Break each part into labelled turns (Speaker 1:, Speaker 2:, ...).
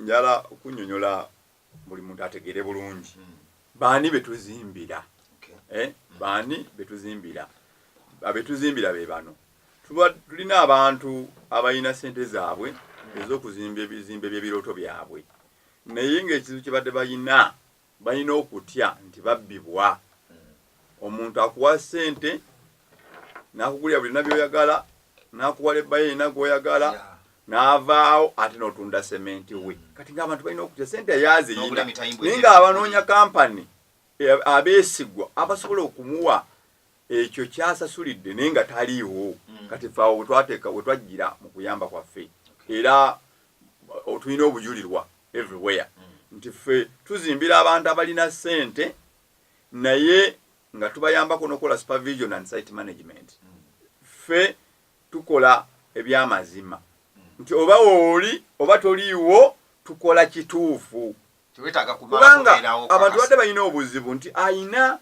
Speaker 1: njala okunyonyola buli muntu ategere bulungi baani betuzimbira baani betuzimbira abetuzimbira be bano tulina abantu abalina sente zaabwe ez'okuzimba ebizimbe by'ebirooto byabwe naye ng'ekizibu kye badde balina okutya nti babbibwa omuntu akuwa sente n'akugulira buli nabyoyagala n'akuwala ebbayina gw'oyagala n'avaawo ate n'otunda sementi we kati ng'abantu balina okutya sente yaziyina naye ng'abanoonya kampani abeesigwa abasobola okumuwa ekyo kyasasulidde naye nga taliiwo kati faawo we twajjira mu kuyamba kwaffe era tulina obujulirwa everywhere nti ffe tuzimbira abantu abalina sente naye nga tubayambako n'okola supervision and site management ffe tukola ebyamazima nti oba wooli oba toliiwo tukola kituufu kubanga abantu badde balina obuzibu nti ayina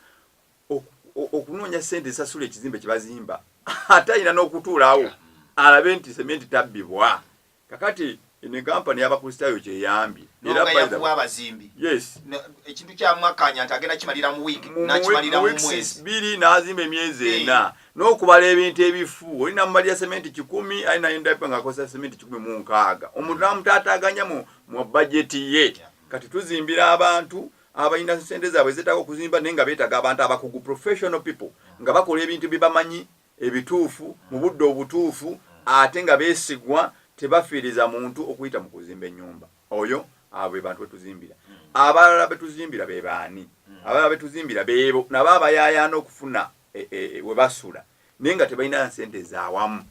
Speaker 1: okunoonya sente esasula ekizimbe kye bazimba ate ayina n'okutuulawo alabe nti sementi tabbibwa kakati ene kampani y'abakristaayo kyeyambye
Speaker 2: abazimbi ekintu kyamwakanya nti agenda kimalira mu wiiki nakimalira mu mwezi
Speaker 1: 2 n'azimba emyezi 4 n'okubala ebintu ebifu olina mumalira sementi 10 alina yendape ng'akozesa sementi 16 omuntu namutaataaganya mu bajeti ye kati tuzimbira abantu abalina sente zaabwe zeetaaga okuzimba naye nga beetaaga abantu abakugu professional people nga bakola ebintu bye bamanyi ebituufu mu budde obutuufu ate nga beesigwa tebafiiriza muntu okuyita mu kuzimba ennyumba oyo abo be bantu betuzimbira abalala betuzimbira be baani abalala betuzimbira beebo nabo abayaayaana okufuna we basula naye nga tebalina sente zaawamu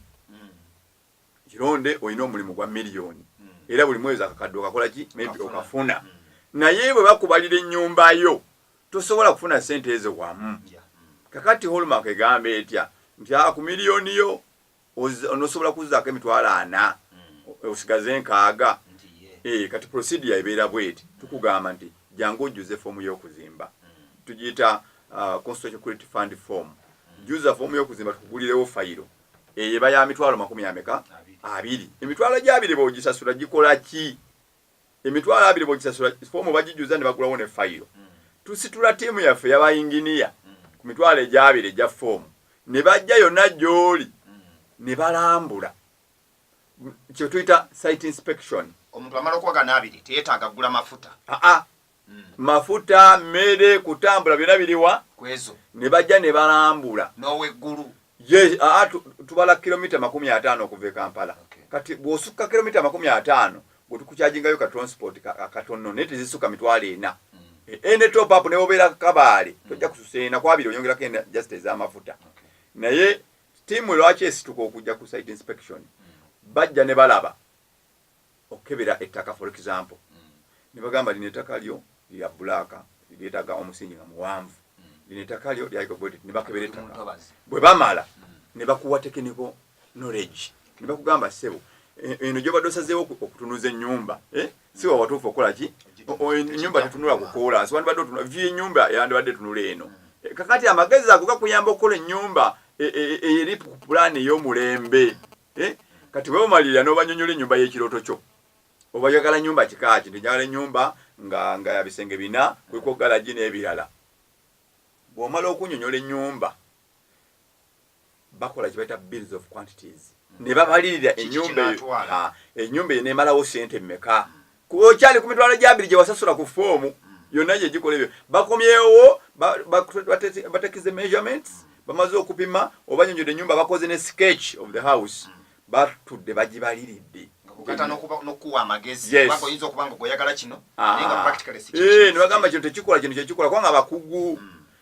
Speaker 1: kironde olina omulimu gwa miliyoni era buli mwezi akakadde okakola ki maybe okafuna naye bwe bakubalira ennyumba yo tosobola kufuna sente ezo wamu kakati Hallmark egamba etya nti ku miliyoni yo onosobola kuzaako emitwalo 4 osigaze 6 kati procedure ebeera bweti tukugamba nti jangu ojjuze fomu y'okuzimba tugiyita Constitutional Security Fund form juza fomu y'okuzimba tukugulirewo fayiro eba ya mitwalo 20 emitwalo gy'abiri bw'ogisasula gikola ki emitwalo 2 bw'ogisasula fomu bagijuza ne bagulawo ne fayiro tusitula tiimu yaffe y'abayinginiya ku mitwalo egy'abiri egya fomu ne bajja yonna gy'oli ne balambula kye tuyita site inspection
Speaker 2: omuntu amala okuwagana 2 teyeetaaga kugula mafuta
Speaker 1: mafuta mmere kutambula byonna biriwa
Speaker 2: kwezo
Speaker 1: ne bajja ne balambula
Speaker 2: n'oweggulu
Speaker 1: tubala kilomita 50 okuva e Kampala kati bw'osukka kilomita 50 gwe tukukyajingayo ka transport katono naye tezisukka mitwalo 4 ene top up ne obeera kabaale tojja kususeena ku 2 oyongerako just ez'amafuta naye tiimu lwaki esituka okujja ku site inspection bajja ne balaba okebera ettaka for example ne bagamba lino ettaka lyo lya bulaka lyetaaga omusingi nga muwanvu lino ettaka lyo lyayigobwete ne bakebera ettaka bwe bamala ne bakuwa technical knowledge ne bakugamba sebo eno gyobadde osazeewo okutunuza ennyumba si wawatuufu okola ki ennyumba tetunula kukoola nsi wandibadde otunula vy ennyumba yandibadde tunula eno kakati amagezi ago gakuyamba okukola ennyumba eri ku pulaani ey'omulembe kati bwe bamalirira n'obanyonyola ennyumba y'ekirooto kyo oba oyagala nnyumba kikaaki njagala ennyumba nga ya bisenge 4 kuliko galagi n'ebirala bw'omala okunyonyola ennyumba bakola kye bayita bills of quantities ne babalirira ennyumba eyo nemalawo sente mmeka okyali ku mitwalo gy'abiri gye wasasula ku foomu yonna gye gikola ebyo bakomyewo batekize measurements bamaze okupima obanyonyola ennyumba bakoze ne sketch of the house batudde bagibaliridde
Speaker 2: nokuwa amagezi oyinza okuba nga oyagala kino
Speaker 1: ne bagamba kino tekikola kino kyekikola kubanga abakugu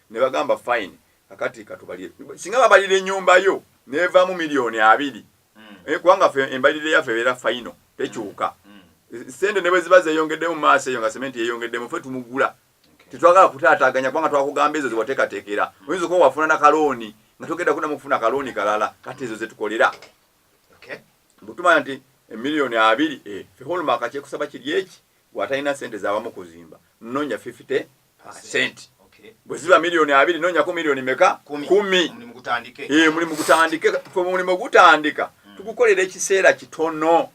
Speaker 1: ne bagamba fine kakati katubalire singa babalira ennyumba yo nevaamu miliyoni 2 kubanga embalire yaffe ebeera fayino tekyuka sente ne bwe ziba zeeyongeddemu mu maaso eyo nga sementi yeeyongeddemu ffe tumugula tetwagala kutaataaganya kubanga twakugamba ezo zewateekateekera oyinza okuba wafuna na kalooni nga togenda kunamu kufuna kalooni kalala kati ezo zetukolera butumanya nti emiliyoni 2 ffe Hallmark kyekusaba kiri eki bw'atalina sente zaawamu kuzimba nnoonya 50% bwe ziba miliyoni 2 noonyako miliyoni meka 10 mulimu gutandike ffe mulimu gutandika tugukolera ekiseera kitono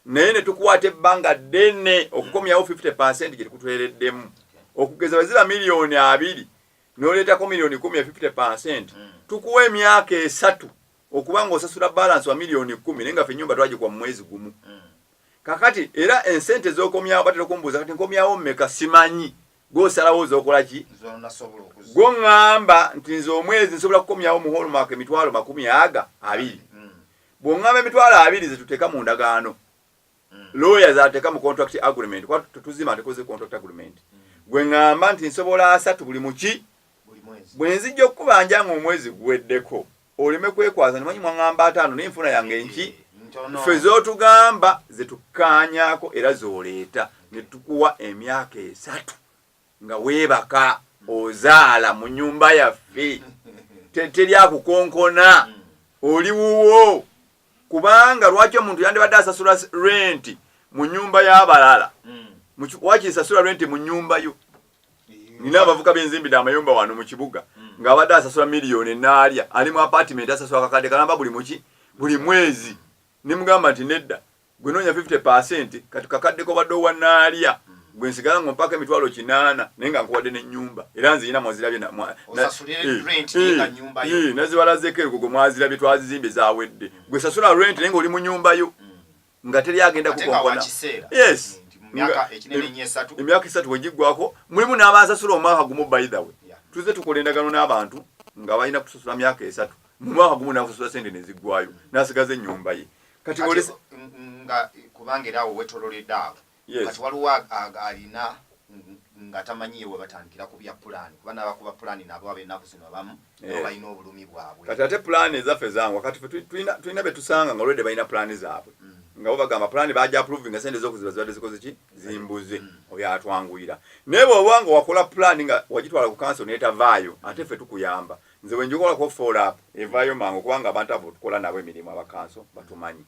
Speaker 1: naye ne tukwata ebbanga ddene okukomyawo 50% gye tukutwereddemu okugeza weziba miliyoni 2 n'oleetako miliyoni 10 50%, tukuwa emyaka 3 okuba ng'osasula balance wa miliyoni 10 naye nga ffe ennyumba twagikuwa mu mwezi gumu. Kakati era ensente z'okomyawo batera okumbuuza kati nkomyawo mmeka simanyi, gw'osalawo ozokola ki? Gw'oŋŋamba nti nze omwezi nsobola kukomyawo mu Hallmark emitwalo 20 bw'oŋŋamba emitwalo 2 ze tuteeka mu ndagaano lawyers ateeka mu contract agreement kwa tutuzima tekoze contract agreement gwe ŋŋamba nti nsobola 3 buli muki bwe nzijja okukubanja ng'omwezi guweddeko oleme kwekwaza nimanyi mwaŋŋamba 5 n'enfuna yange enki ffe z'otugamba ze tukkaanyaako era z'oleeta ne tukuwa emyaka 3 nga weebaka ozaala mu nnyumba yaffe teri akukonkona oli wuwo kubanga lwaki omuntu yandibadde asasula rent mu nnyumba y'abalala waki asasula rent mu nnyumba yo? Nina abavuka benzimbidde amayumba wano mu kibuga ng'abadde asasula miliyoni naalya ali mu apartment asasula kakadde kalamba buli mwezi ne mugamba nti nedda gwe noonya 50% kati kakaddeko badde owa naalya gwe nsigala ng'ompaka emitwalo 8 naye nga nkuwadde n'ennyumba era nzirina mwazirabye nazibalazeeko eriko gwe mwazirabye twazizimbye zawedde gwe sasula rent naye ng'oli mu nnyumba yo nga teri agenda kukonkona. Yes, emyaka 3 wegiggwako mulimu n'abasasula omwaka gumu by the way. Tuze tukola endagaano n'abantu nga balina kusasula myaka 3 mu mwaka gumu n'akusasula sente ne ziggwayo n'asigaza ennyumba ye kati
Speaker 2: nga kubanga era awo wetololedde awo kati waliwo alina nga tamanyiye we batandikira ku bya pulaani kuba n'abakuba pulaani nabo ab'ennaku zino abamu nabo balina obulumi bwabwe.
Speaker 1: Kati ate pulaani ezaffe zangu kati tulina betusanga nga olwedde balina pulaani zaabwe nga bo bagamba pulaani bajja approving nga sente z'okuziba zibadde zikoze ki zimbuze oyo atwanguyira naye bw'oba nga wakola pulaani nga wagitwala ku kanso n'etavaayo ate ffe tukuyamba nze bwe njikolako follow up evaayo mangu kubanga abantu abo tukola nabo emirimu abakanso batumanyi.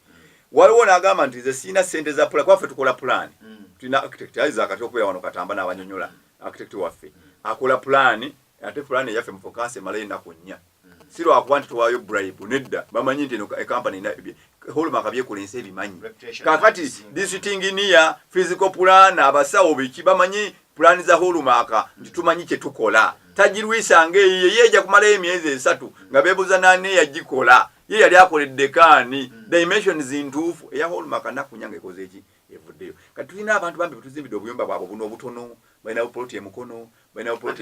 Speaker 1: Waliwo n'agamba nti nze siina ssente za pulaani kwaffe tukola pulaani tulina architect ayiza akati okubeera wano katamba n'abanyonyola architect waffe akola pulaani ate pulaani eyaffe mu focus emalayo ennaku 4 si lwakuba nti tuwaayo bribe nedda bamanyi nti eno ekampani Hallmark byekolensa ebimanyi kakati district engineer physical plan abasawo biki bamanyi pulaani za Hallmark nti tumanyi kye tukola tagirwisa ng'eyo ye ejja kumalayo emyezi 3 nga beebuuza naani yagikola ye yali akoledde kaani dimensions ntuufu eya Hallmark nakunyanga ekoze eki evuddeyo. Kati tulina abantu bambi betuzimbidde obuyumba bwabwe buno obutono balina buploti emukono balina buploti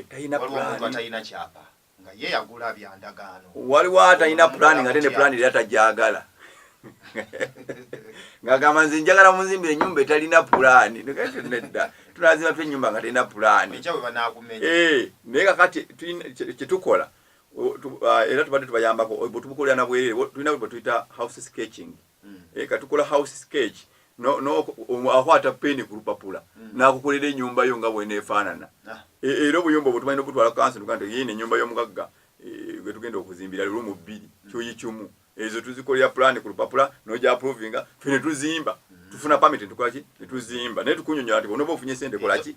Speaker 2: talina pulaani talina kyapa nga ye yagula byandagaano
Speaker 1: waliwo atalina pulaani nga tene pulaani era tajagala ng'agamba nze njagala munzimbire ennyumba etalina pulaani nedda tunazimba twe ennyumba nga talina pulaani naye kakati kyetukola era tubadde tubayambako bwetubukolera nabwerere tulina bwe tuyita house sketching katukola house sketch akwata peni ku lupapula n'akukolera ennyumba yo nga bweneefaanana era obuyumba obwo tumalina okutwala kansi tukante yine ennyumba y'omugagga gwe tugenda okuzimbira lumu 2 kyoyi kimu ezo tuzikolera pulaani ku lupapula n'ojja approvinga ffe ne tuzimba tufuna permit tukola ki ne tuzimba naye tukunyonyola nti bonoba ofunye sente kola ki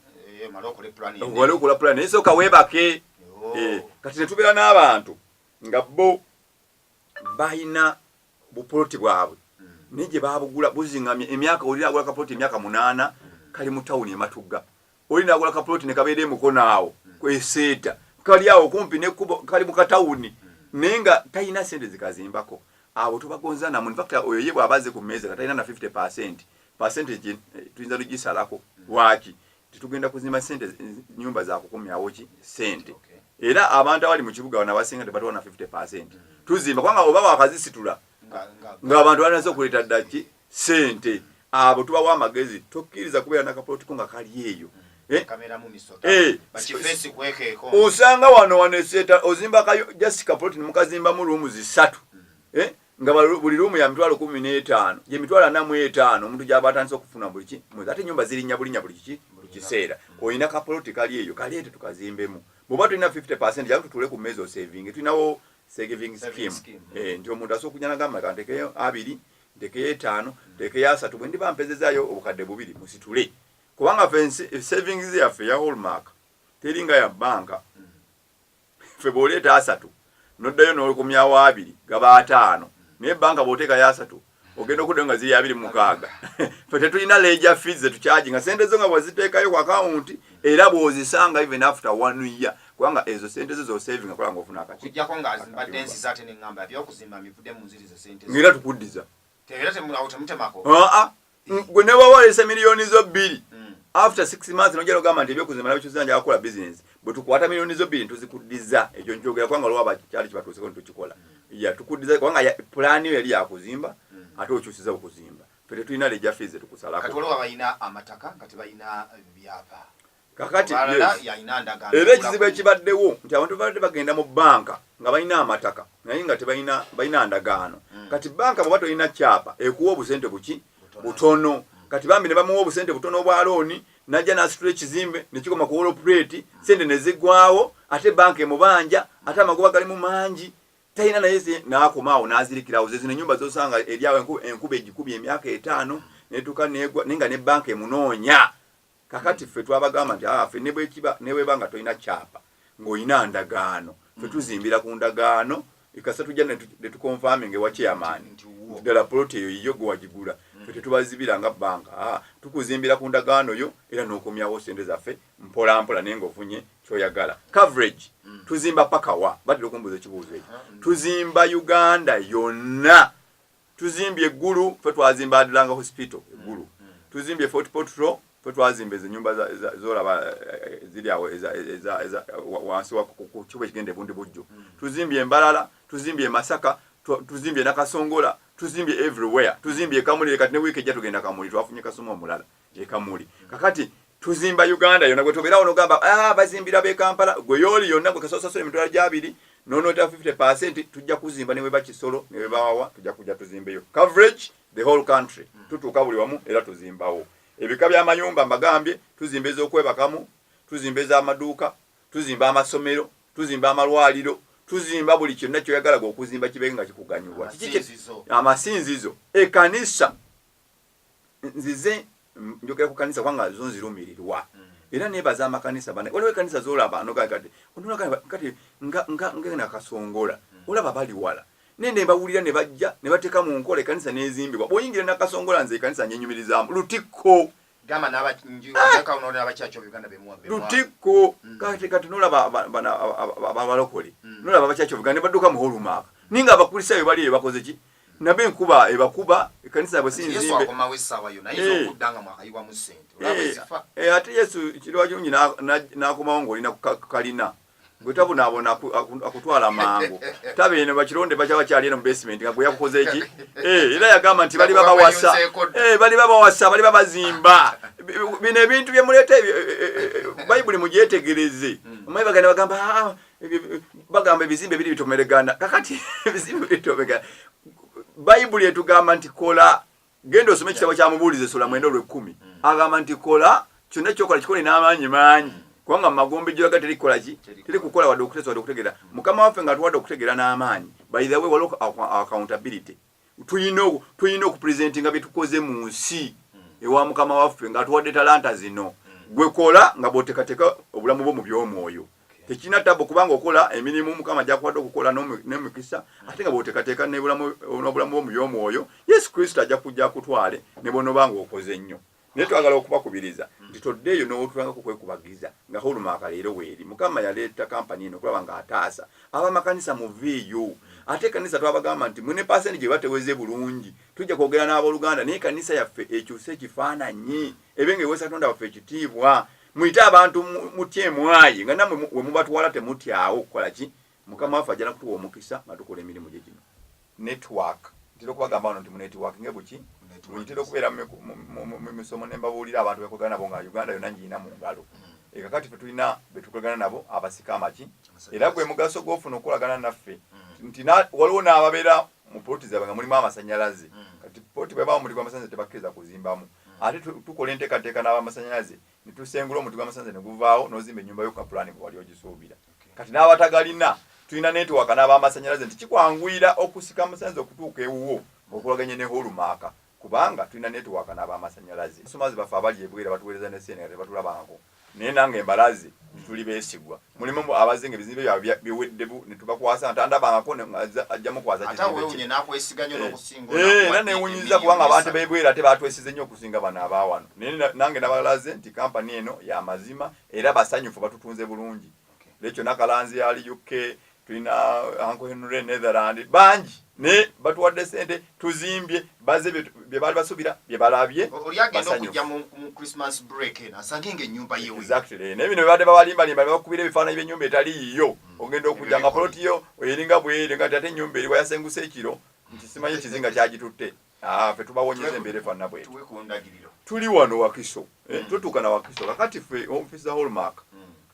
Speaker 1: wale okola pulaani naye sooka weebake. Kati ne tubeera n'abantu nga bo balina buploti bwabwe naye gye baabugula buzingamye emyaka oli nagula kaploti emyaka 8 kali mu tawuni ematugga oli nagula kaploti ne kabeera emukono awo kweseeta kali awo kumpi nekkubo kali mu katawuni naye nga talina sente zikazimbako abo tubagonza namu. In fact oyo ye bw'abaze ku mmeeza katalina na 50% percentage tuyinza lugisalako waki titugenda kuzimba sente nyumba za kukomyawo ki sente era abantu abali mu kibuga wana basinga tebatoona 50% tuzimba kwanga oba wakazisitula ng'abantu balinaso okuleeta ddaki sente abo tubawa amagezi tokkiriza kubeera n'akaploti ko nga kali eyo osanga wano eseeta ozimba just kaploti nemukazimbamu ruumu 3 nga buli ruumu ya mitwalo 15 ye mitwalo 45 omuntu gy'aba atandise okufuna buli mwezi ate ennyumba zirinya bulinya buli kiseera olina kaploti kali eyo kaleete tukazimbemu bw'oba tulina 50% jamu tutule ku mmeezi saving tulinawo saving scheme nti omuntu asobola okujja n'agamba ka ntekeyo 2 ntekeyo 5 ntekeyo 3 bwe ndiba mpezezaayo obukadde 2 musitule kubanga savings yaffe ya Hallmark teringa ya banka ffe bw'oleeta 3 n'oddayo n'olukomyawo 2 gaba 5 naye banka bw'oteekayo 3 ogenda okudonga ziri 26 fe tetulina ledger fees tuchaji nga sente zo nga bwaziteekayo ku account era bwozisanga even after 1 year kubanga ezo sente zo saving akola ngofuna akati
Speaker 2: kujjako nga zimbadde ensi zate n'engamba by'okuzimba mivudde mu nziri ze sente
Speaker 1: ngira tukuddiza
Speaker 2: era temutemako
Speaker 1: gwe ne wawolesa miliyoni zo 2 after 6 months nojja ogamba nti ebyokuzimba nabyo kizanja akola business bwe tukwata miliyoni zo 2 tuzikuddiza ekyo njogera kubanga olwaba kyali kibatuuseko ntukikola ya tukuddiza kubanga pulaani yo yali yakuzimba ate okyusiza okuzimba fe tetulina ledger fees tukusalako
Speaker 2: kati olwo bayina amataka kati bayina byapa
Speaker 1: kakati era ekizibu ekibaddewo nti abantu badde bagenda mu banka nga balina amataka naye nga balina ndagaano kati banka bw'oba tolina kyapa ekuwa obusente buki butono kati bambi ne bamuwa obusente butono obwa looni najja n'asitula ekizimbe ne kikoma ku wolopuleeti sente ne ziggwawo ate banka emubanja ate amagoba galimu mangi talina naye n'akomaawo n'azirikirawo ze zino ennyumba zosanga eryawo enkuba egikubye emyaka 5 netuuka negwa naye nga ne banka emunoonya kakati ffe twabagamba nti ffe ne bweba nga tolina kyapa ng'olina ndagaano ffe tuzimbira ku ndagaano ikasa tujja ne tukonfaminga ewa chairman ddala poloti eyo yiyo gwe wagigula ffe tetubazibira nga banka tukuzimbira ku ndagaano yo era n'okomyawo sente zaffe mpola mpola naye ng'ofunye kyoyagala coverage tuzimba paka wa badde okumbuza ekibuuzo ekyo tuzimba Uganda yonna tuzimbye eggulu ffe twazimba Adlanga hospital eggulu tuzimbye Fort Portal ffe twazimba ezo nyumba zolaba ziri awo wansi ku kibuga ekigenda ebundi bujjo tuzimbye Mbalala tuzimbye Masaka tuzimbye Nakasongola tuzimbye everywhere tuzimbye Kamuli kati ne wiiki ejja tugenda Kamuli twafunye kasoma omulala Kamuli kakati tuzimba Uganda yonna gwe tobera ono gamba bazimbira be Kampala gwe yoli yonna gwe kasosa emitwalo gya 2 nonota 50% tujja kuzimba ne weba Kisoro ne weba Wawa tujja kujja tuzimbeyo coverage the whole country tutuuka buli wamu era tuzimbawo ebika by'amayumba mbagambye tuzimba ez'okwebakamu tuzimba ez'amaduuka tuzimba amasomero tuzimba amalwaliro tuzimba buli kyonna kyoyagala gwe okuzimba kibe nga kikuganyulwa amasinzizo ekanisa nzize njogera ku kanisa kwanga zo nzirumirirwa era nebaza amakanisa bane waliwo ekanisa zolaba kati nga Nakasongola olaba bali wala nende bawulira ne bajja ne bateeka mu nkola ekanisa nezimbibwa bw'oyingira Nakasongola nze ekanisa nyenyumirizaamu Lutikko
Speaker 2: gama n'abakyakyo Uganda bemuwa
Speaker 1: Lutikko kati nolaba abalokole nolaba abakyakyo Uganda ne badduka mu Hallmark ninga abakulisaayo bali ebakoze ki nabe enkuba ebakuba ekanisa bwe sinzimbe ate Yesu kirwa kirungi n'akomawo ng'olina kalina gwe tabunaabona akutwala mangu tabe eno bakironde bakyali eno mu basement nga gwe yakukoze eki era yagamba nti bali babawasa bali babazimba bino ebintu bye muleeta bayibuli mugyetegereze omanyi bagenda bagamba ebizimbe biri bitomeregana kakati ebizimbe bitomegana bayibuli etugamba nti kola genda osome ekitabo kya Mubuulize sula 9:10 agamba nti kola kyonna kyokola kikole n'amaanyi mangi kubanga magombe gyoga terikola ki teri kukola wadde okutegeera mukama waffe nga tuwadde okutegeera n'amaanyi by the way waliwo accountability tuyina okupresentinga byetukoze mu nsi ewa mukama waffe nga tuwadde talanta zino gwe kola nga bw'oteekateeka obulamu bwo mu by'omwoyo tekina tabo kubanga okola emirimu mukama gyakuwadde okukola n'emikisa ate nga bw'oteekateeka n'obulamu bwo mu by'omwoyo Yesu Kristo ajja kujja kutwale ne bw'onobanga okoze nnyo naye twagala okubakubiriza nti toddeeyo n'otulanga kukwekubagiza nga Hallmark leero weeri mukama yaleeta kampani eno okulaba ng'ataasa abamakanisa muveeyo ate kanisa twabagamba nti mune pasenti gye bateweze bulungi tujja kwogera n'abooluganda naye kanisa yaffe ekyuse ekifaananyi ebe ng'ewesa Katonda waffe ekitiibwa muyite abantu mutye mwayi nga nammwe we mubatwala temutyawo okukola ki mukama waffe ajja nakutuwa omukisa nga tukola emirimu gye gino network ntera okubagamba wano nti mu network ngebuki ntera okubeera mu misomo ne mbabuulira abantu bekolagana nabo nga Uganda yonna ngiina mu ngalo kakati ffe tulina betukolagana nabo abasika amaki era gwe mugaso gw'ofuna okolagana naffe nti waliwo n'ababeera mu poloti zaabwe nga mulimu amasannyalaze kati poloti bwe baba omuti gw'amasannyalaze tebakkiriza kuzimbamu ate tukola enteekateeka n'abamasannyalaze ne tusengula omuti gw'amasannyalaze ne guvaawo n'ozimba ennyumba yo kapulaani bwe wali ogisuubira kati n'abatagalina tulina netiwaka n'abamasannyalaze nti kikwanguyira okusika amasannyalaze okutuuka ewuwo okulaganye ne Hallmark kubanga tulina netiwaka n'abamasannyalaze abasomazi baffe abali ebwera batuweereza ne sente nga tebatulabangako naye nange embalazi tuli beesigwa mulimu abazinga ebizimbe byabwe biweddebu ne tubakwasa ntandabangako ajjamu kwasa era newunyiza kubanga abantu bebwera ate batwesize nnyo okusinga bano abawano naye nange nabalaze nti kampani eno yamazima era basanyufu batutunze bulungi lekyo nakalanzi yali UK tulina Uncle Henry Netherland bangi ne batuwadde sente tuzimbye baze bye bali basubira bye balabye
Speaker 2: oli agenda okujja mu Christmas break asanga ennyumba yewe
Speaker 1: exactly ne bino bade babalimba limba bakubira ebifaananyi by'ennyumba etali yiyo ogenda okujja nga poloti yo eringa bwere nga tate ennyumba eri wayasenguse ekiro nti simanyi ekizinga kyagitutte fe tubawonyeza embeera efaanana bwetu tuli wano Wakiso tutuuka na Wakiso kakati ffe office Hallmark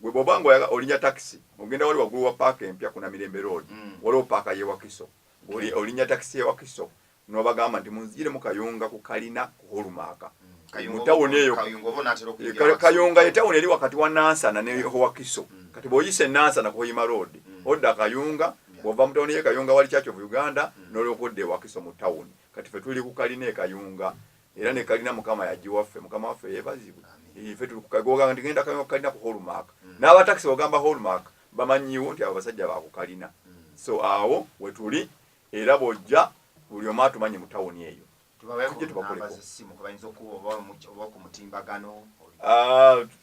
Speaker 1: gwe bw'obanga olinya taxi ogenda wali waggulu wa paaka empya kuna Mirembe Road waliwo paaka ye Wakiso olinya taxi ye Wakiso n'obagamba nti munzire mu Kayunga ku kalina ku Hallmark mu tawuni eyo Kayunga ye tawuni eri wakati wa Nansana ne Wakiso kati bw'oyise Nansana ku Hoima Road odda Kayunga bw'ova mu tawuni ye Kayunga wali Church of Uganda n'olyokodde Wakiso mu tawuni kati ffe tuli ku kalina e Kayunga era ne kalina Mukama yagiwaffe Mukama waffe yeebazibwe ife tuli kukagoga nti genda kalina ku Hallmark n'abataxi ogamba Hallmark bamanyiwo nti abo basajja bakukalina so awo wetuli era bojja buli omu atumanyi mu tawuni eyo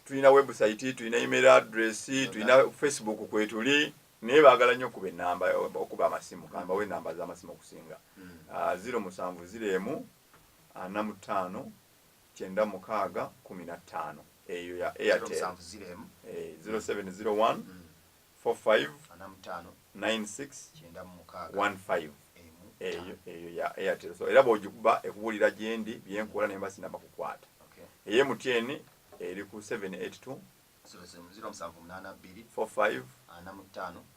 Speaker 1: tulina website tulina email address tulina Facebook kwetuli naye baagala nnyo okuba enamba okuba amasimu kamba we namba z'amasimu okusinga 070 45 96 15 eyo ya Airtel 0701 45 96 15 eyo ya Airtel so era bw'ogikuba ekubulira gyendi byenkola naye mba sinaba kukwata eye MTN eri ku 782 45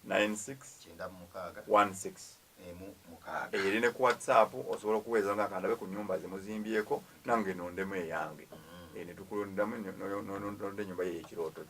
Speaker 1: 96 16 eri ne ku WhatsApp osobola okuweeza nga kandabe ku nnyumba zemuzimbyeko nange nondemu eyange ne tukulondamu n'onde ennyumba ye ekirooto